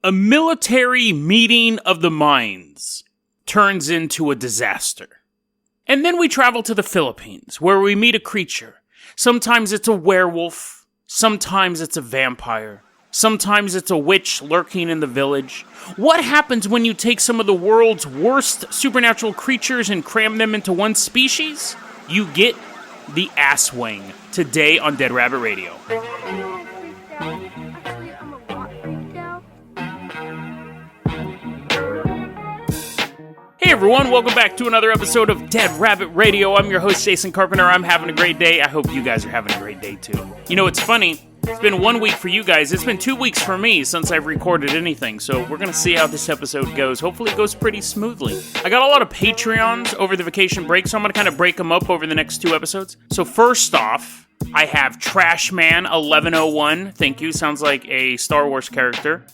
A military meeting of the minds turns into a disaster. And then we travel to the Philippines, where we meet a creature. Sometimes it's a werewolf, sometimes it's a vampire, sometimes it's a witch lurking in the village. What happens when you take some of the world's worst supernatural creatures and cram them into one species? You get the Aswang, today on Dead Rabbit Radio. Hey everyone, welcome back to another episode of Dead Rabbit Radio. I'm your host, Jason Carpenter. I'm having a great day. I hope you guys are having a great day too. You know, it's funny. It's been 1 week for you guys. It's been 2 weeks for me since I've recorded anything. So we're going to see how this episode goes. Hopefully it goes pretty smoothly. I got a lot of Patreons over the vacation break, so I'm going to kind of break them up over the next 2 episodes. So first off, I have Trashman1101. Thank you. Sounds like a Star Wars character.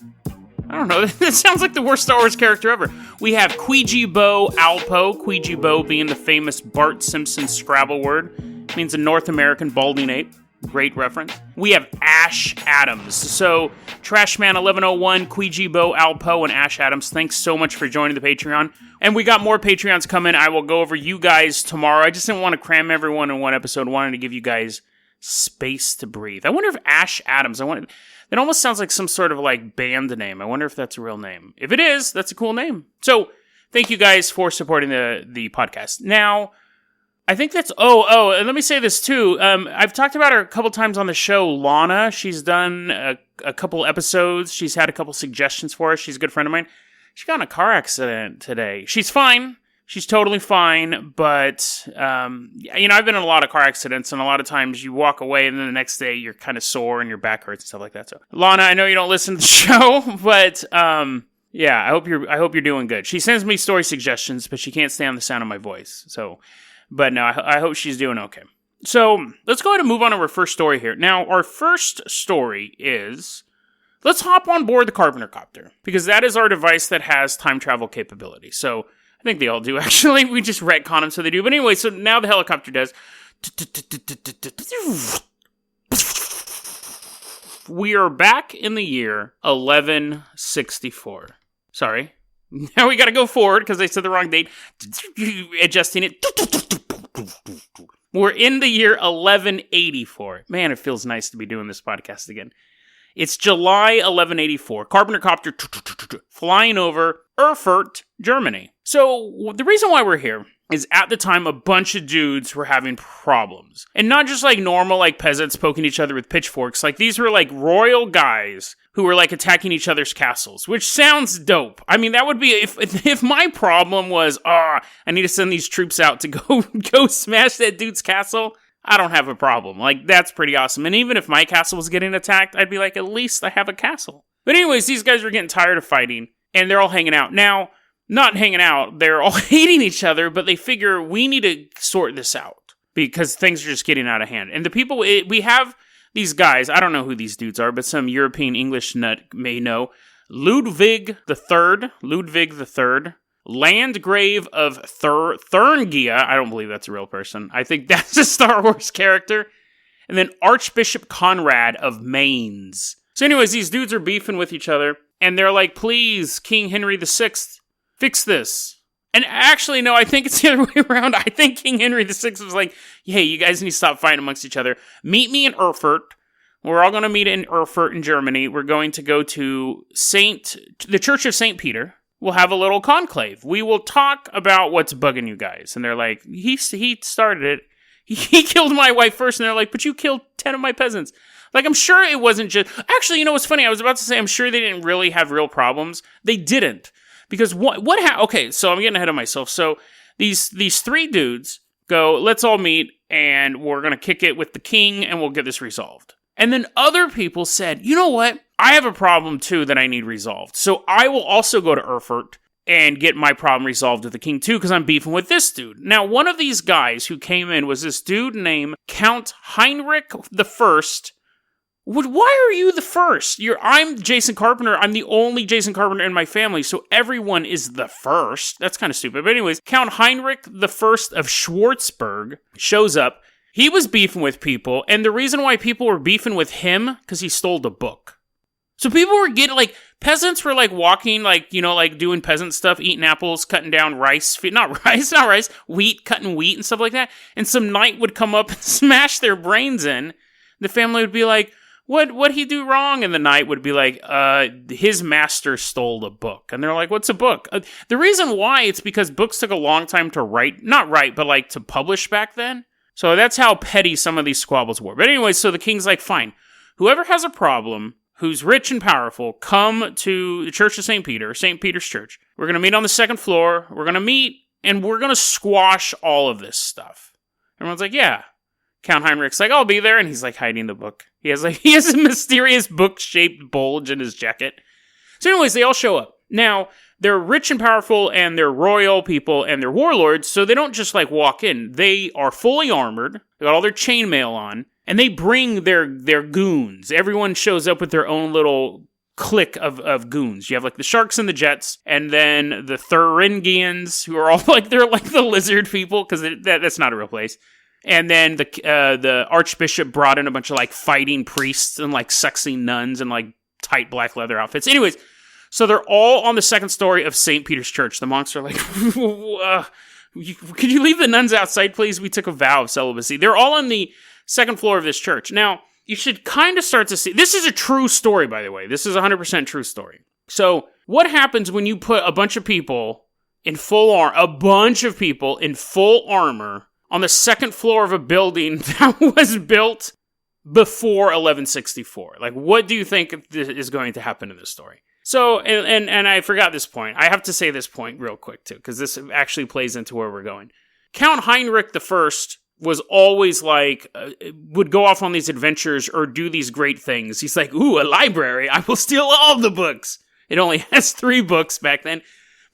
I don't know, that sounds like the worst Star Wars character ever. We have Queejibo Alpo, Queejibo being the famous Bart Simpson Scrabble word. It means a North American balding ape. Great reference. We have Ash Adams. So, Trashman1101, Queejibo Alpo, and Ash Adams, thanks so much for joining the Patreon. And we got more Patreons coming. I will go over you guys tomorrow. I just didn't want to cram everyone in one episode. I wanted to give you guys space to breathe. I wonder if Ash Adams, it almost sounds like some sort of like band name. I wonder if that's a real name. If it is, that's a cool name. So, thank you guys for supporting the podcast. Now, I think that's, and let me say this too. I've talked about her a couple times on the show, Lana. She's done a couple episodes. She's had a couple suggestions for us. She's a good friend of mine. She got in a car accident today. She's fine. She's totally fine, but, I've been in a lot of car accidents, and a lot of times you walk away, and then the next day you're kind of sore, and your back hurts and stuff like that. So, Lana, I know you don't listen to the show, but, I hope you're doing good. She sends me story suggestions, but she can't stand the sound of my voice, so, but no, I hope she's doing okay. So, let's go ahead and move on to our first story here. Now, our first story is, let's hop on board the Carpenter copter, because that is our device that has time travel capability, so, I think they all do, actually. We just retcon them so they do. But anyway, so now the helicopter does. We are back in the year 1164. Sorry. Now we gotta go forward because I said the wrong date. Adjusting it. We're in the year 1184. Man, it feels nice to be doing this podcast again. It's July 1184. Carpenter copter flying over Erfurt, Germany. So, the reason why we're here is at the time a bunch of dudes were having problems. And not just like normal like peasants poking each other with pitchforks. Like these were like royal guys who were like attacking each other's castles, which sounds dope. I mean, that would be if my problem was, I need to send these troops out to go smash that dude's castle. I don't have a problem. Like, that's pretty awesome. And even if my castle was getting attacked, I'd be like, at least I have a castle. But anyways, these guys were getting tired of fighting, and they're all hanging out. Now, not hanging out, they're all hating each other, but they figure we need to sort this out, because things are just getting out of hand. And the people, we have these guys, I don't know who these dudes are, but some European English nut may know. Ludwig the Third. Landgrave of Thuringia. I don't believe that's a real person. I think that's a Star Wars character. And then Archbishop Conrad of Mainz. So anyways, these dudes are beefing with each other. And they're like, please, King Henry VI, fix this. And actually, no, I think it's the other way around. I think King Henry VI was like, hey, you guys need to stop fighting amongst each other. Meet me in Erfurt. We're all going to meet in Erfurt in Germany. We're going to go to the Church of St. Peter. We'll have a little conclave. We will talk about what's bugging you guys. And they're like, he started it. He killed my wife first. And they're like, but you killed 10 of my peasants. Like, I'm sure it wasn't just... Actually, you know what's funny? I was about to say, I'm sure they didn't really have real problems. They didn't. Because okay, so I'm getting ahead of myself. So these 3 dudes go, let's all meet, and we're going to kick it with the king, and we'll get this resolved. And then other people said, you know what? I have a problem too that I need resolved. So I will also go to Erfurt and get my problem resolved with the king too, because I'm beefing with this dude. Now, one of these guys who came in was this dude named Count Heinrich the First. Why are you the first? I'm Jason Carpenter. I'm the only Jason Carpenter in my family, so everyone is the first. That's kind of stupid. But anyways, Count Heinrich the First of Schwarzburg shows up. He was beefing with people, and the reason why people were beefing with him, because he stole the book. So people were peasants were like walking, like, you know, like doing peasant stuff, eating apples, cutting down rice, not rice, wheat, cutting wheat and stuff like that. And some knight would come up and smash their brains in. The family would be like, what'd he do wrong? And the knight would be like, his master stole a book. And they're like, what's a book? The reason why, it's because books took a long time to not write, but like to publish back then. So that's how petty some of these squabbles were. But anyway, so the king's like, fine, whoever has a problem, who's rich and powerful, come to the Church of St. Peter's Church. We're going to meet on the second floor. We're going to meet, and we're going to squash all of this stuff. Everyone's like, yeah. Count Heinrich's like, I'll be there, and he's like hiding the book. He has a mysterious book-shaped bulge in his jacket. So anyways, they all show up. Now, they're rich and powerful, and they're royal people, and they're warlords, so they don't just like walk in. They are fully armored. They got all their chainmail on, and they bring their goons. Everyone shows up with their own little clique of goons. You have like the Sharks and the Jets, and then the Thuringians, who are all like, they're like the lizard people, because that's not a real place. And then the archbishop brought in a bunch of like fighting priests and like sexy nuns and like tight black leather outfits. Anyways, so they're all on the second story of St. Peter's Church. The monks are like, could you leave the nuns outside, please? We took a vow of celibacy. They're all on the second floor of this church. Now, you should kind of start to see, this is a true story, by the way. This is a 100% true story. So what happens when you put a bunch of people in full armor on the second floor of a building that was built before 1164? Like, what do you think is going to happen in this story? So, and I forgot this point. I have to say this point real quick, too, because this actually plays into where we're going. Count Heinrich I was always like, would go off on these adventures or do these great things. He's like, ooh, a library. I will steal all the books. It only has 3 books back then.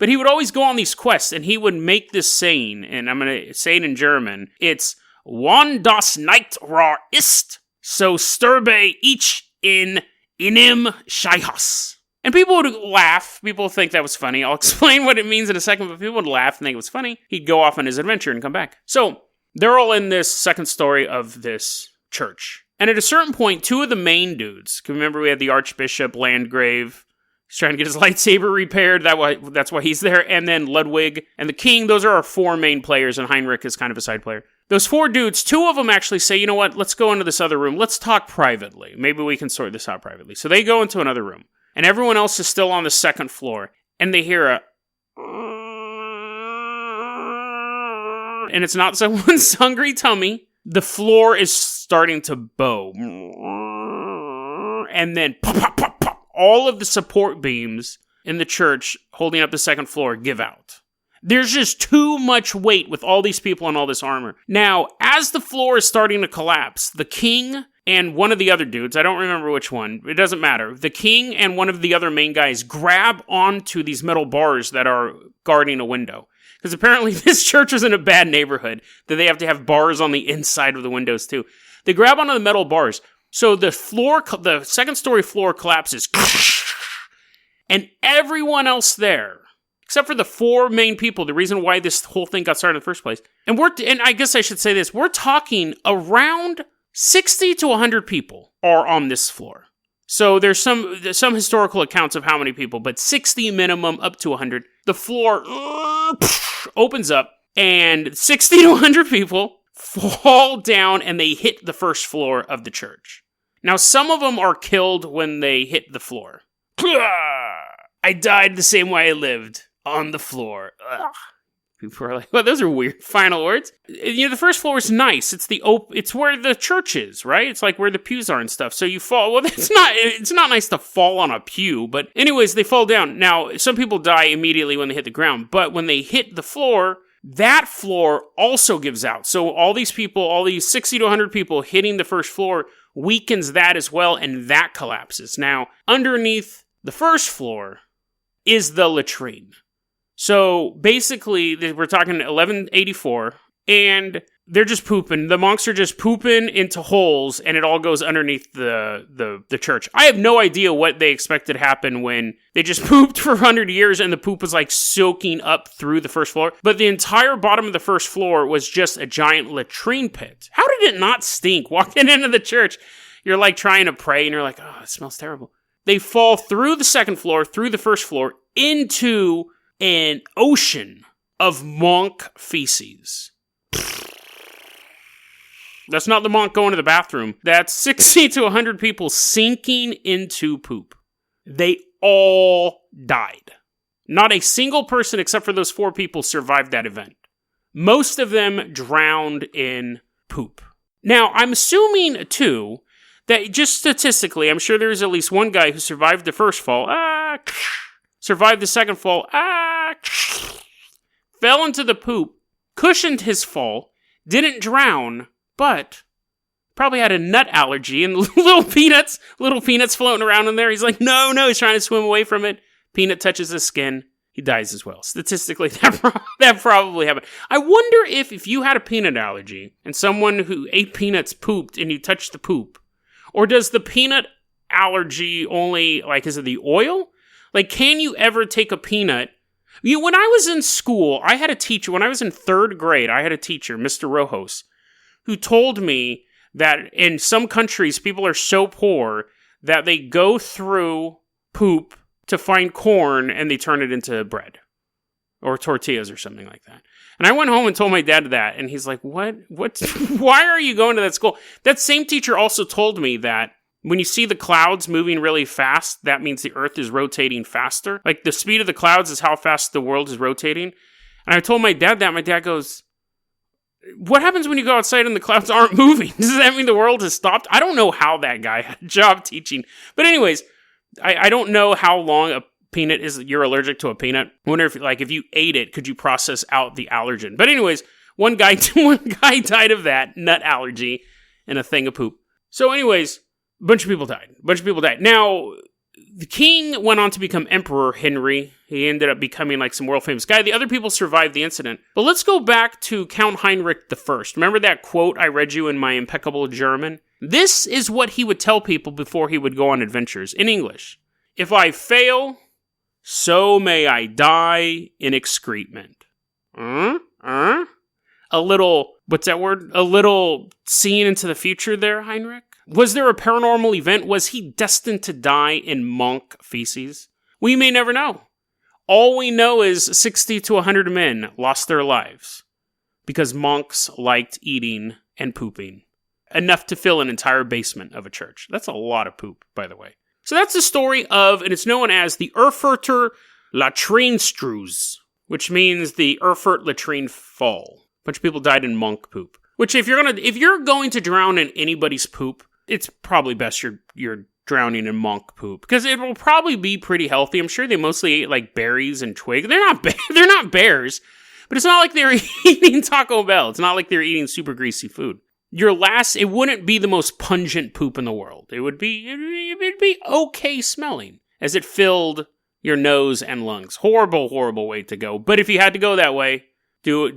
But he would always go on these quests, and he would make this saying, and I'm going to say it in German. It's, Wann das nicht wahr ist, so sterbe ich in inem Scheichhaus. And people would laugh. People think that was funny. I'll explain what it means in a second, but people would laugh and think it was funny. He'd go off on his adventure and come back. So, they're all in this second story of this church. And at a certain point, 2 of the main dudes, remember we had the Archbishop, Landgrave, he's trying to get his lightsaber repaired. That's why he's there. And then Ludwig and the king. Those are our 4 main players, and Heinrich is kind of a side player. Those 4 dudes, 2 of them actually say, you know what, let's go into this other room. Let's talk privately. Maybe we can sort this out privately. So they go into another room. And everyone else is still on the second floor. And they hear a... And it's not someone's hungry tummy. The floor is starting to bow. And then pop, pop, pop, pop. All of the support beams in the church holding up the second floor give out. There's just too much weight with all these people and all this armor. Now, as the floor is starting to collapse, the king and one of the other dudes, I don't remember which one, it doesn't matter. The king and one of the other main guys grab onto these metal bars that are guarding a window. Because apparently this church was in a bad neighborhood, that they have to have bars on the inside of the windows too. They grab onto the metal bars. So the second story floor collapses. And everyone else there, except for the 4 main people, the reason why this whole thing got started in the first place. And I guess I should say this, we're talking around 60 to 100 people are on this floor. So there's some historical accounts of how many people, but 60 minimum up to 100. The floor opens up, and 60 to 100 people fall down, and they hit the first floor of the church. Now, some of them are killed when they hit the floor. I died the same way I lived, on the floor. Ugh. People are like, well, those are weird final words. You know, the first floor is nice. It's where the church is, right? It's like where the pews are and stuff. So you fall. Well, it's not nice to fall on a pew, but anyways, they fall down. Now, some people die immediately when they hit the ground, but when they hit the floor, that floor also gives out. So all these people, all these 60 to 100 people hitting the first floor weakens that as well, and that collapses. Now, underneath the first floor is the latrine. So basically, we're talking 1184, and they're just pooping. The monks are just pooping into holes, and it all goes underneath the church. I have no idea what they expected to happen when they just pooped for 100 years, and the poop was like soaking up through the first floor. But the entire bottom of the first floor was just a giant latrine pit. How did it not stink walking into the church? You're like trying to pray, and you're like, oh, it smells terrible. They fall through the second floor, through the first floor, into an ocean of monk feces. That's not the monk going to the bathroom. That's 60 to 100 people sinking into poop. They all died. Not a single person except for those 4 people survived that event. Most of them drowned in poop. Now, I'm assuming, too, that just statistically, I'm sure there's at least one guy who survived the first fall, survived the second fall, fell into the poop, cushioned his fall, didn't drown, but probably had a nut allergy and little peanuts floating around in there. He's like, no, he's trying to swim away from it. Peanut touches his skin. He dies as well. Statistically, that probably happened. I wonder if you had a peanut allergy and someone who ate peanuts pooped and you touched the poop, or does the peanut allergy only, like, is it the oil? Like, can you ever take a peanut? When I was in school, I had a teacher, when I was in 3rd grade, I had a teacher, Mr. Rojos, who told me that in some countries, people are so poor that they go through poop to find corn and they turn it into bread or tortillas or something like that. And I went home and told my dad that, and he's like, what, why are you going to that school? That same teacher also told me that when you see the clouds moving really fast, that means the earth is rotating faster. Like, the speed of the clouds is how fast the world is rotating. And I told my dad that. My dad goes, what happens when you go outside and the clouds aren't moving? Does that mean the world has stopped? I don't know how that guy had a job teaching. But anyways, I don't know how long a peanut is. You're allergic to a peanut. I wonder if you ate it, could you process out the allergen? But anyways, one guy died of that nut allergy and a thing of poop. So anyways, a bunch of people died. Now, the king went on to become Emperor Henry. He ended up becoming like some world famous guy. The other people survived the incident. But let's go back to Count Heinrich I. Remember that quote I read you in my impeccable German? This is what he would tell people before he would go on adventures in English. If I fail, so may I die in excrement. A little, what's that word? A little seeing into the future there, Heinrich? Was there a paranormal event? Was he destined to die in monk feces? We may never know. All we know is 60 to 100 men lost their lives because monks liked eating and pooping. Enough to fill an entire basement of a church. That's a lot of poop, by the way. So that's the story of, and it's known as the Erfurter Latrinensturz, which means the Erfurt latrine fall. A bunch of people died in monk poop. Which if you're going to drown in anybody's poop, it's probably best you're drowning in monk poop, because it will probably be pretty healthy. I'm sure they mostly ate like berries and twigs. They're not bears, but it's not like they're eating Taco Bell. It's not like they're eating super greasy food. It wouldn't be the most pungent poop in the world. It'd be okay smelling as it filled your nose and lungs. Horrible, horrible way to go. But if you had to go that way, go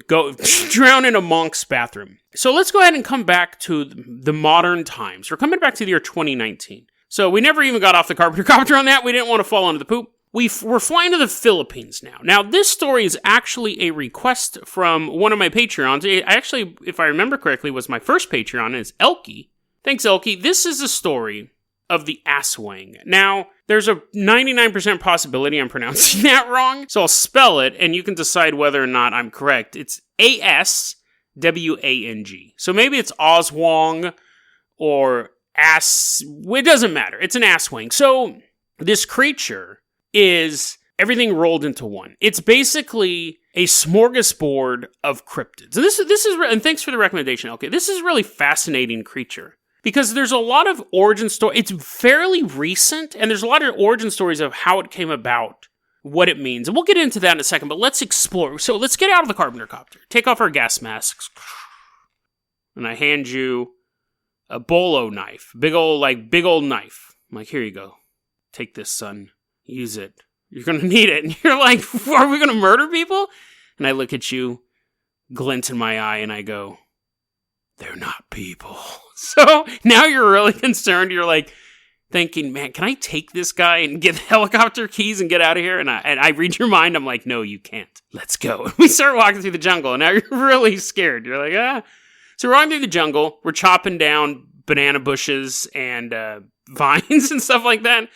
drown in a monk's bathroom. So let's go ahead and come back to the modern times. We're coming back to the year 2019. So we never even got off the Carpenter copter on that. We didn't want to fall into the poop. We're flying to the Philippines now. Now, this story is actually a request from one of my Patreons. Actually, if I remember correctly, was my first Patreon. It's Elky. Thanks, Elky. This is a story of the Aswang. Now, there's a 99% possibility I'm pronouncing that wrong, so I'll spell it, and you can decide whether or not I'm correct. It's A-S-W-A-N-G. So maybe it's Aswang or it doesn't matter. It's an Aswang. So this creature is everything rolled into one. It's basically a smorgasbord of cryptids. And this is and thanks for the recommendation, okay. This is a really fascinating creature because there's a lot of origin story. It's fairly recent, and there's a lot of origin stories of how it came about, what it means. And we'll get into that in a second, but let's explore. So let's get out of the Carpenter copter. Take off our gas masks. And I hand you a bolo knife. Big old knife. I'm like, here you go. Take this, son. Use it. You're going to need it. And you're like, are we going to murder people? And I look at you, glint in my eye, and I go, they're not people. So now you're really concerned. You're like thinking, man, can I take this guy and get the helicopter keys and get out of here? And I read your mind. I'm like, no, you can't. Let's go. And we start walking through the jungle. And now you're really scared. You're like, ah. So we're walking through the jungle. We're chopping down banana bushes and vines and stuff like that.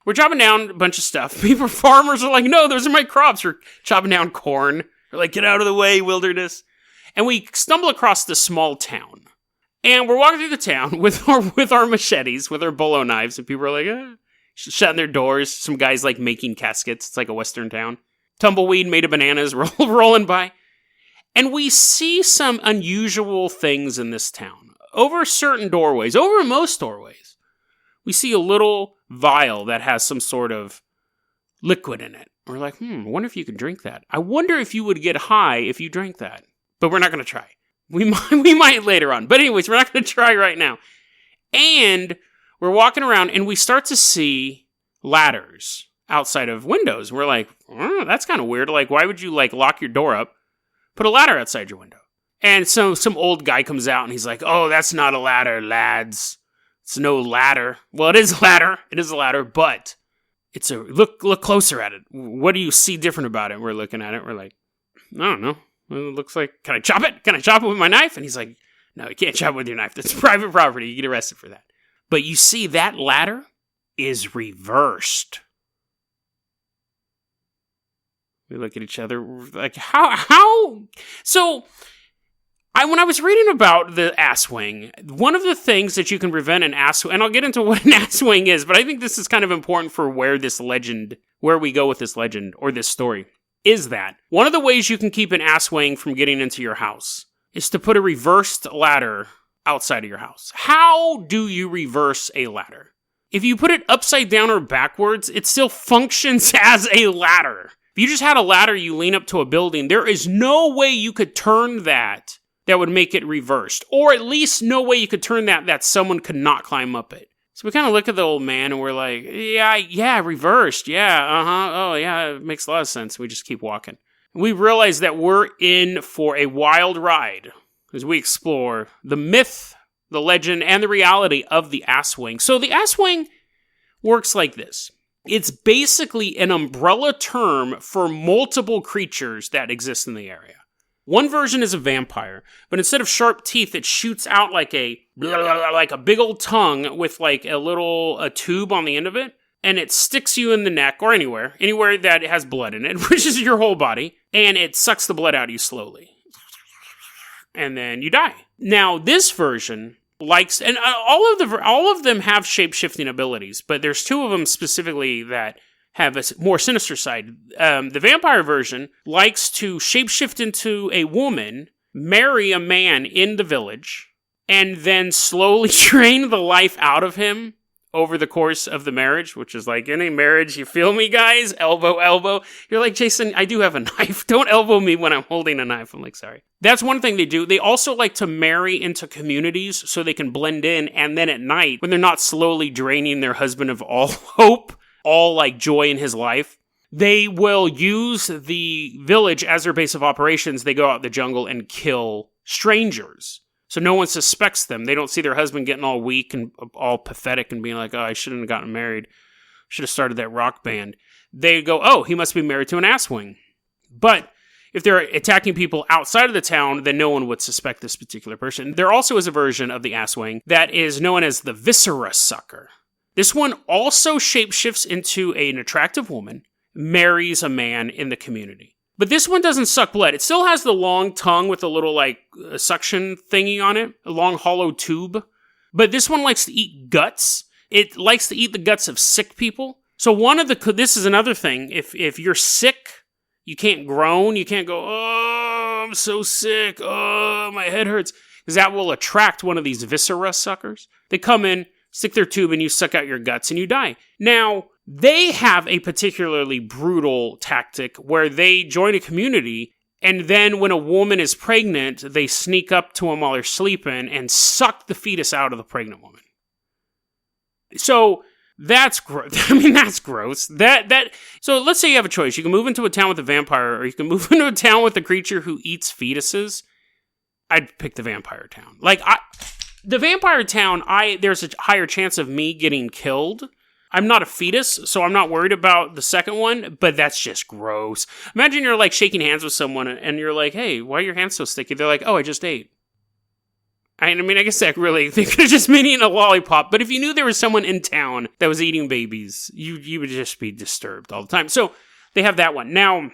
We're chopping down a bunch of stuff. Farmers are like, no, those are my crops. We're chopping down corn. We're like, get out of the way, wilderness. And we stumble across this small town. And we're walking through the town with our machetes, with our bolo knives. And people are like, shutting their doors. Some guys like making caskets. It's like a western town. Tumbleweed made of bananas rolling by. And we see some unusual things in this town. Over certain doorways, over most doorways, we see a little vial that has some sort of liquid in it. We're like, I wonder if you could drink that. I wonder if you would get high if you drank that. But we're not going to try. We might later on. But anyways, we're not going to try right now. And we're walking around and we start to see ladders outside of windows. We're like, that's kind of weird. Like, why would you like lock your door up, put a ladder outside your window? And so some old guy comes out and he's like, oh, that's not a ladder, lads. It's no ladder. Well, it is a ladder. It is a ladder, but it's a look closer at it. What do you see different about it? We're looking at it. We're like, I don't know. It looks like, can I chop it? Can I chop it with my knife? And he's like, no, you can't chop it with your knife. That's private property. You get arrested for that. But you see, that ladder is reversed. We look at each other like, how? So, when I was reading about the Aswang, one of the things that you can prevent an Aswang, and I'll get into what an Aswang is, but I think this is kind of important for where we go with this legend, or this story, is that one of the ways you can keep an Aswang from getting into your house is to put a reversed ladder outside of your house. How do you reverse a ladder? If you put it upside down or backwards, it still functions as a ladder. If you just had a ladder you lean up to a building, there is no way you could turn that would make it reversed. Or at least no way you could turn that someone could not climb up it. So we kind of look at the old man and we're like, yeah, reversed. Yeah, oh yeah, it makes a lot of sense. We just keep walking. We realize that we're in for a wild ride as we explore the myth, the legend, and the reality of the Aswang. So the Aswang works like this. It's basically an umbrella term for multiple creatures that exist in the area. One version is a vampire, but instead of sharp teeth, it shoots out like a big old tongue with like a tube on the end of it, and it sticks you in the neck or anywhere that has blood in it, which is your whole body, and it sucks the blood out of you slowly. And then you die. Now, this version likes, and all of them have shape-shifting abilities, but there's two of them specifically that have a more sinister side. The vampire version likes to shapeshift into a woman, marry a man in the village, and then slowly drain the life out of him over the course of the marriage, which is like any marriage, you feel me, guys? Elbow. You're like, Jason, I do have a knife. Don't elbow me when I'm holding a knife. I'm like, sorry. That's one thing they do. They also like to marry into communities so they can blend in, and then at night, when they're not slowly draining their husband of all hope, all like joy in his life, they will use the village as their base of operations. They go out in the jungle and kill strangers. So no one suspects them. They don't see their husband getting all weak and all pathetic and being like, oh, I shouldn't have gotten married. Should have started that rock band. They go, oh, he must be married to an Aswang. But if they're attacking people outside of the town, then no one would suspect this particular person. There also is a version of the Aswang that is known as the viscera sucker. This one also shapeshifts into an attractive woman, marries a man in the community. But this one doesn't suck blood. It still has the long tongue with a little, suction thingy on it, a long hollow tube. But this one likes to eat guts. It likes to eat the guts of sick people. So this is another thing. If you're sick, you can't groan. You can't go, oh, I'm so sick. Oh, my head hurts. Because that will attract one of these viscera suckers. They come in, stick their tube, and you suck out your guts, and you die. Now, they have a particularly brutal tactic where they join a community, and then when a woman is pregnant, they sneak up to them while they're sleeping and suck the fetus out of the pregnant woman. So that's gross. I mean, that's gross. So let's say you have a choice. You can move into a town with a vampire, or you can move into a town with a creature who eats fetuses. I'd pick the vampire town. The vampire town, there's a higher chance of me getting killed. I'm not a fetus, so I'm not worried about the second one, but that's just gross. Imagine you're shaking hands with someone and you're like, hey, why are your hands so sticky? They're like, oh, I just ate. I mean, I guess that really, they could have just been eating a lollipop, but if you knew there was someone in town that was eating babies, you would just be disturbed all the time. So they have that one. Now,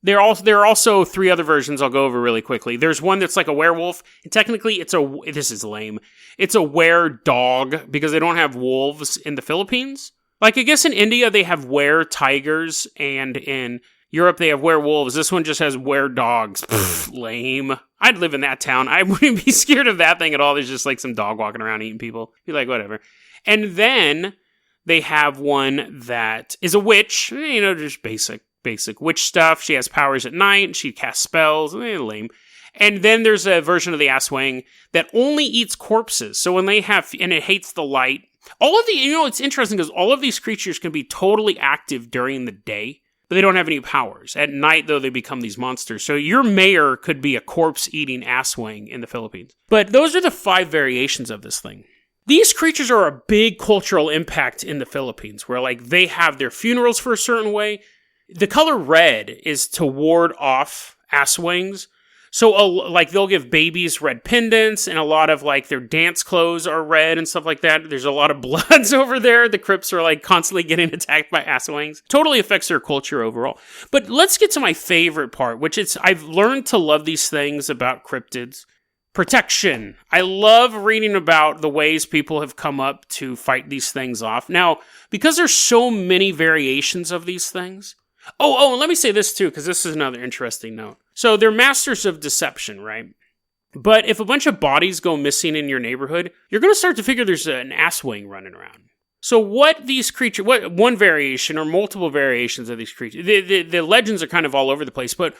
there are also 3 other versions I'll go over really quickly. There's one that's like a werewolf, and technically this is lame, it's a were-dog, because they don't have wolves in the Philippines. Like, I guess in India they have were-tigers, and in Europe they have werewolves. This one just has were-dogs. Lame. I'd live in that town. I wouldn't be scared of that thing at all. There's just like some dog walking around eating people. Be like, whatever. And then they have one that is a witch, just basic witch stuff. She has powers at night. She casts spells. Lame. And then there's a version of the Aswang that only eats corpses. So when they have, and it hates the light. All of the, it's interesting because all of these creatures can be totally active during the day, but they don't have any powers. At night, though, they become these monsters. So your mayor could be a corpse-eating Aswang in the Philippines. But those are the 5 variations of this thing. These creatures are a big cultural impact in the Philippines, where like they have their funerals for a certain way. The color red is to ward off Aswangs. So, like, they'll give babies red pendants, and a lot of, like, their dance clothes are red and stuff like that. There's a lot of bloods over there. The Crips are, like, constantly getting attacked by Aswangs. Totally affects their culture overall. But let's get to my favorite part, which is I've learned to love these things about cryptids. Protection. I love reading about the ways people have come up to fight these things off. Now, because there's so many variations of these things... Oh, and let me say this too, because this is another interesting note. So they're masters of deception, right? But if a bunch of bodies go missing in your neighborhood, you're going to start to figure there's an Aswang running around. So what one variation or multiple variations of these creatures, the legends are kind of all over the place, but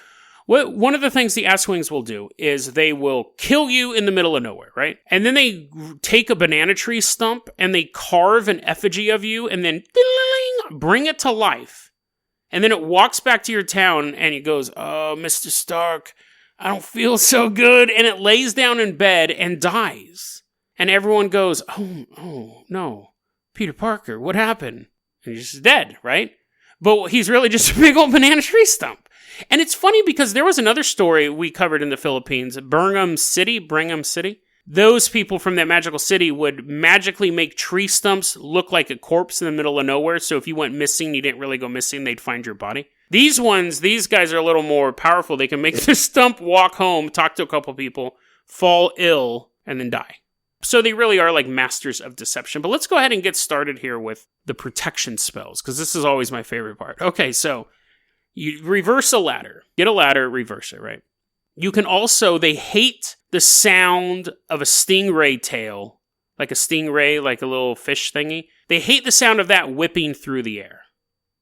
one of the things the Aswangs will do is they will kill you in the middle of nowhere, right? And then they take a banana tree stump and they carve an effigy of you and then bring it to life. And then it walks back to your town and it goes, "Oh, Mr. Stark, I don't feel so good." And it lays down in bed and dies. And everyone goes, oh, no, Peter Parker, what happened? And he's just dead, right? But he's really just a big old banana tree stump. And it's funny because there was another story we covered in the Philippines, Brigham City. Those people from that magical city would magically make tree stumps look like a corpse in the middle of nowhere. So if you went missing, you didn't really go missing, they'd find your body. These guys are a little more powerful. They can make the stump walk home, talk to a couple people, fall ill, and then die. So they really are like masters of deception. But let's go ahead and get started here with the protection spells, because this is always my favorite part. Okay, so you reverse a ladder. Get a ladder, reverse it, right? You can also, they hate the sound of a stingray tail, like a stingray, like a little fish thingy. They hate the sound of that whipping through the air.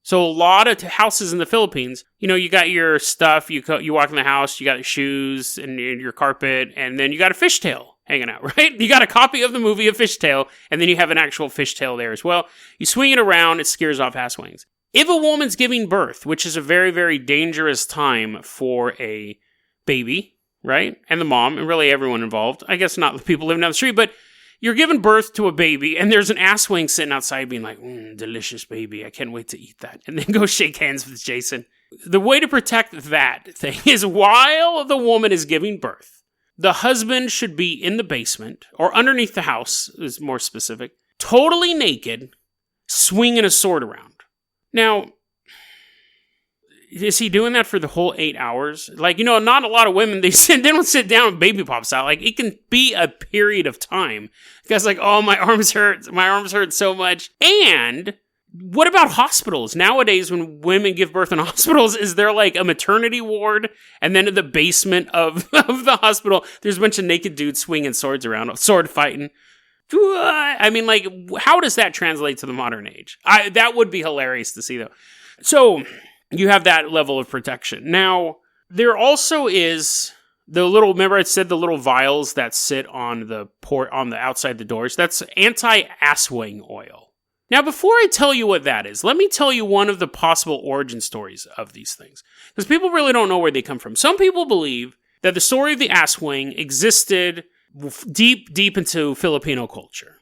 So a lot of houses in the Philippines, you got your stuff, you walk in the house, you got your shoes and your carpet, and then you got a fishtail hanging out, right? You got a copy of the movie A Fishtail, and then you have an actual fishtail there as well. You swing it around, it scares off Aswangs. If a woman's giving birth, which is a very, very dangerous time for a baby, right? And the mom, and really everyone involved. I guess not the people living down the street, but you're giving birth to a baby, and there's an Aswang sitting outside being like, delicious baby, I can't wait to eat that. And then go shake hands with Jason. The way to protect that thing is while the woman is giving birth, the husband should be in the basement, or underneath the house, is more specific, totally naked, swinging a sword around. Now, is he doing that for the whole 8 hours? Like, not a lot of women, they don't sit down and baby pops out. Like, it can be a period of time. Because like, oh, my arms hurt so much. And what about hospitals? Nowadays, when women give birth in hospitals, is there like a maternity ward? And then in the basement of the hospital, there's a bunch of naked dudes swinging swords around, sword fighting. I mean, like, how does that translate to the modern age? That would be hilarious to see, though. So you have that level of protection. Now, there also is remember I said the little vials that sit on the outside the doors? That's anti-Aswang oil. Now, before I tell you what that is, let me tell you one of the possible origin stories of these things. Because people really don't know where they come from. Some people believe that the story of the Aswang existed deep, deep into Filipino culture.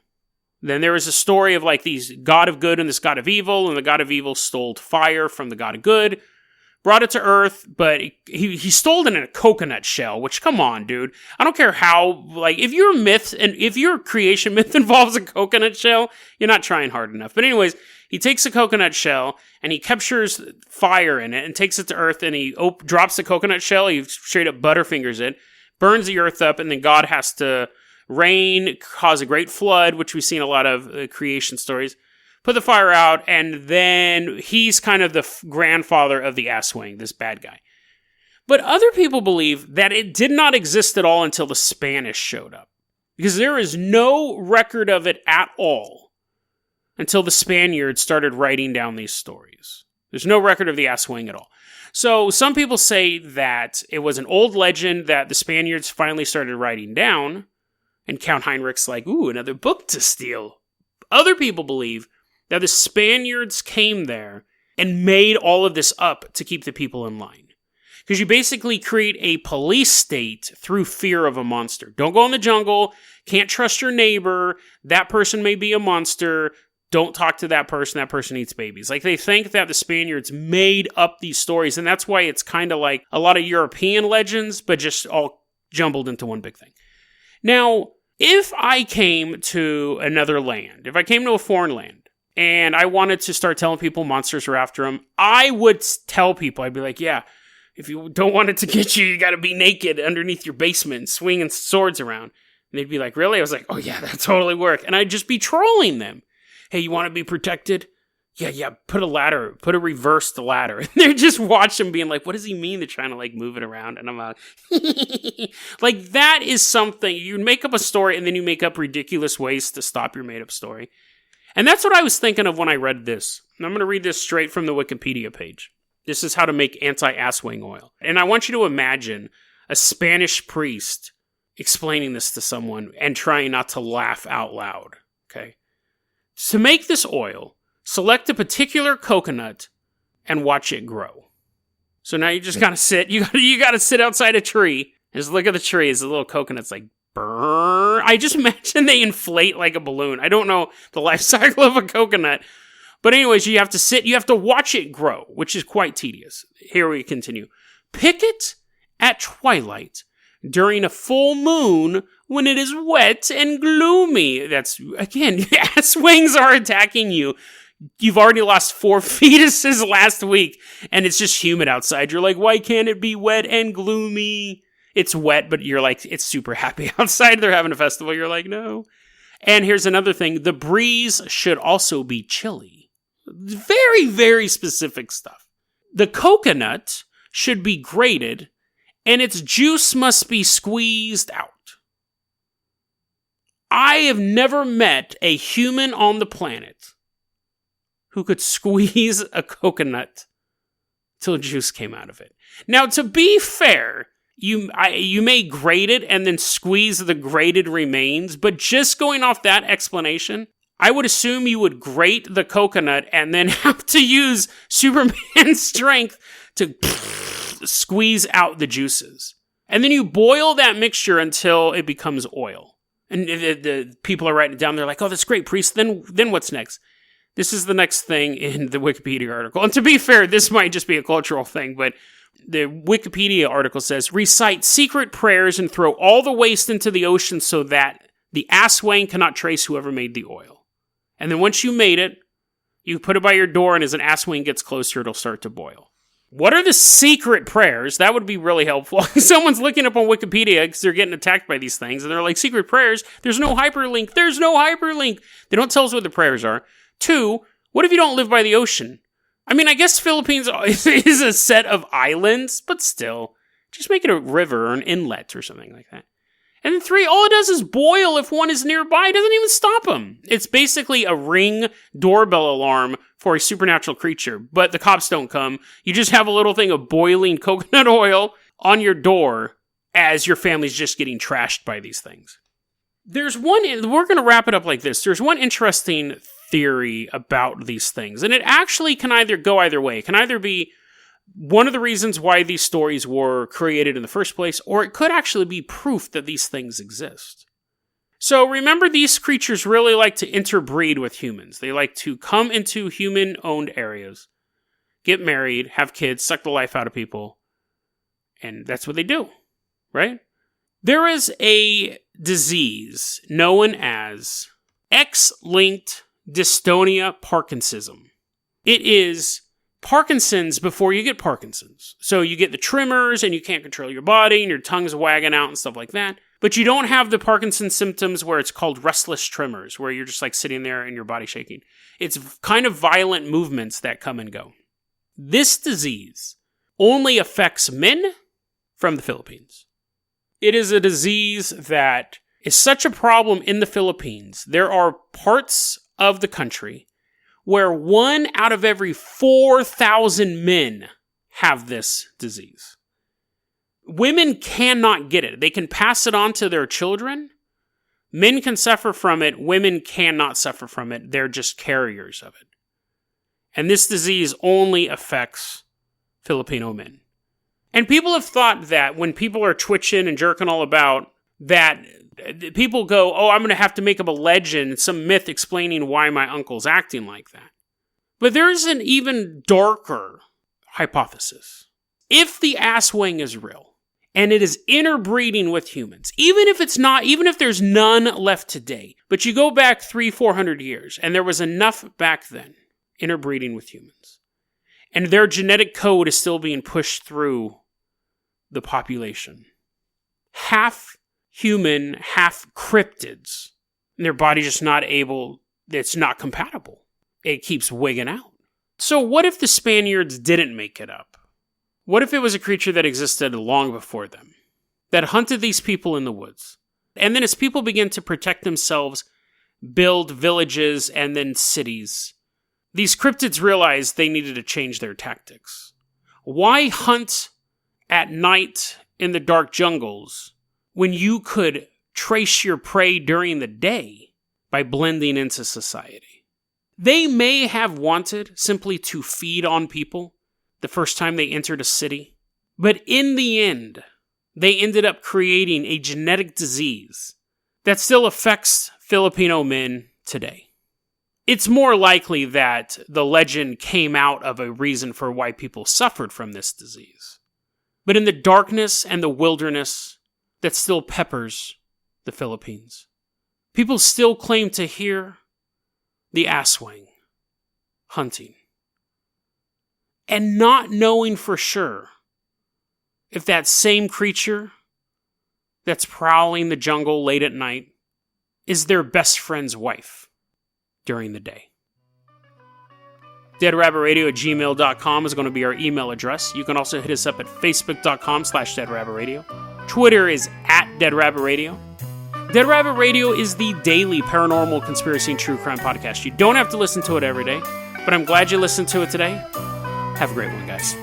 Then there is a story of like these god of good and this god of evil, and the god of evil stole fire from the god of good. brought it to Earth, but he stole it in a coconut shell, which, come on, dude. I don't care how, like, if your myth, and if your creation myth involves a coconut shell, you're not trying hard enough. But anyways, he takes a coconut shell, and he captures fire in it, and takes it to Earth, and he drops the coconut shell, he straight up butterfingers it, burns the Earth up, and then God has to rain, cause a great flood, which we see in a lot of creation stories, put the fire out, and then he's kind of the grandfather of the Aswang, this bad guy. But other people believe that it did not exist at all until the Spanish showed up, because there is no record of it at all until the Spaniards started writing down these stories. There's no record of the Aswang at all. So some people say that it was an old legend that the Spaniards finally started writing down, and Count Heinrich's like, ooh, another book to steal. Other people believe that the Spaniards came there and made all of this up to keep the people in line. Because you basically create a police state through fear of a monster. Don't go in the jungle, can't trust your neighbor, that person may be a monster, don't talk to that person eats babies. Like, they think that the Spaniards made up these stories, and that's why it's kind of like a lot of European legends, but just all jumbled into one big thing. Now, if I came to another land, if I came to a foreign land, and I wanted to start telling people monsters are after them, I would tell people, I'd be like, yeah, if you don't want it to get you, you gotta be naked underneath your basement, swinging swords around. And they'd be like, really? I was like, oh yeah, that totally work. And I'd just be trolling them. Hey, you want to be protected? Yeah, put a reversed ladder. And they're just watching being like, what does he mean they're trying to like move it around? And I'm like, like, that is something, you make up a story and then you make up ridiculous ways to stop your made up story. And that's what I was thinking of when I read this. And I'm going to read this straight from the Wikipedia page. This is how to make anti-Aswang oil. And I want you to imagine a Spanish priest explaining this to someone and trying not to laugh out loud. Okay? To make this oil, select a particular coconut and watch it grow. So now you just gotta sit. You gotta sit outside a tree and just look at the tree as the little coconut's like, burr. I just imagine they inflate like a balloon. I don't know the life cycle of a coconut. But anyways, you have to sit, you have to watch it grow, which is quite tedious. Here we continue. Pick it at twilight during a full moon when it is wet and gloomy. That's, again, Aswangs are attacking you. You've already lost 4 fetuses last week, and it's just humid outside. You're like, why can't it be wet and gloomy? It's wet, but you're like, it's super happy outside. They're having a festival. You're like, no. And here's another thing. The breeze should also be chilly. Very, very specific stuff. The coconut should be grated, and its juice must be squeezed out. I have never met a human on the planet who could squeeze a coconut till juice came out of it. Now, to be fair, you may grate it and then squeeze the grated remains, but just going off that explanation, I would assume you would grate the coconut and then have to use Superman strength to squeeze out the juices. And then you boil that mixture until it becomes oil. And the people are writing it down, they're like, oh, that's great, priest, then what's next? This is the next thing in the Wikipedia article. And to be fair, this might just be a cultural thing, but the Wikipedia article says, recite secret prayers and throw all the waste into the ocean so that the Aswang cannot trace whoever made the oil. And then once you made it, you put it by your door, and as an Aswang gets closer, it'll start to boil. What are the secret prayers? That would be really helpful. Someone's looking up on Wikipedia because they're getting attacked by these things, and they're like, secret prayers? There's no hyperlink. There's no hyperlink. They don't tell us what the prayers are. 2, what if you don't live by the ocean? I mean, I guess Philippines is a set of islands, but still, just make it a river or an inlet or something like that. And then 3, all it does is boil if one is nearby. It doesn't even stop them. It's basically a Ring doorbell alarm for a supernatural creature, but the cops don't come. You just have a little thing of boiling coconut oil on your door as your family's just getting trashed by these things. We're going to wrap it up like this. There's one interesting theory about these things, and it actually can either go either way. It can either be one of the reasons why these stories were created in the first place, or it could actually be proof that these things exist. So remember, these creatures really like to interbreed with humans. They like to come into human-owned areas, get married, have kids, suck the life out of people. And that's what they do, right? There is a disease known as X-linked dystonia parkinsonism. It is Parkinson's before you get Parkinson's. So you get the tremors and you can't control your body and your tongue's wagging out and stuff like that. But you don't have the Parkinson's symptoms where it's called restless tremors, where you're just like sitting there and your body shaking. It's kind of violent movements that come and go. This disease only affects men from the Philippines. It is a disease that is such a problem in the Philippines. There are parts of the country where 1 out of every 4,000 men have this disease. Women cannot get it. They can pass it on to their children. Men can suffer from it. Women cannot suffer from it. They're just carriers of it. And this disease only affects Filipino men. And people have thought that when people are twitching and jerking all about, that people go, oh, I'm going to have to make up a legend, some myth explaining why my uncle's acting like that. But there's an even darker hypothesis. If the Aswang is real, and it is interbreeding with humans, even if there's none left today, but you go back 300-400 years, and there was enough back then, interbreeding with humans, and their genetic code is still being pushed through the population. Half human, half cryptids. And their body just not able, it's not compatible. It keeps wigging out. So what if the Spaniards didn't make it up? What if it was a creature that existed long before them, that hunted these people in the woods? And then as people begin to protect themselves, build villages and then cities, these cryptids realized they needed to change their tactics. Why hunt at night in the dark jungles when you could trace your prey during the day by blending into society? They may have wanted simply to feed on people the first time they entered a city, but in the end, they ended up creating a genetic disease that still affects Filipino men today. It's more likely that the legend came out of a reason for why people suffered from this disease. But in the darkness and the wilderness that still peppers the Philippines, people still claim to hear the Aswang hunting. And not knowing for sure if that same creature that's prowling the jungle late at night is their best friend's wife during the day. deadrabbitradio@gmail.com is going to be our email address. You can also hit us up at facebook.com/deadrabbitradio. Twitter is @deadrabbitradio. Dead Rabbit Radio is the daily paranormal conspiracy and true crime podcast. You don't have to listen to it every day, but I'm glad you listened to it today. Have a great one, guys.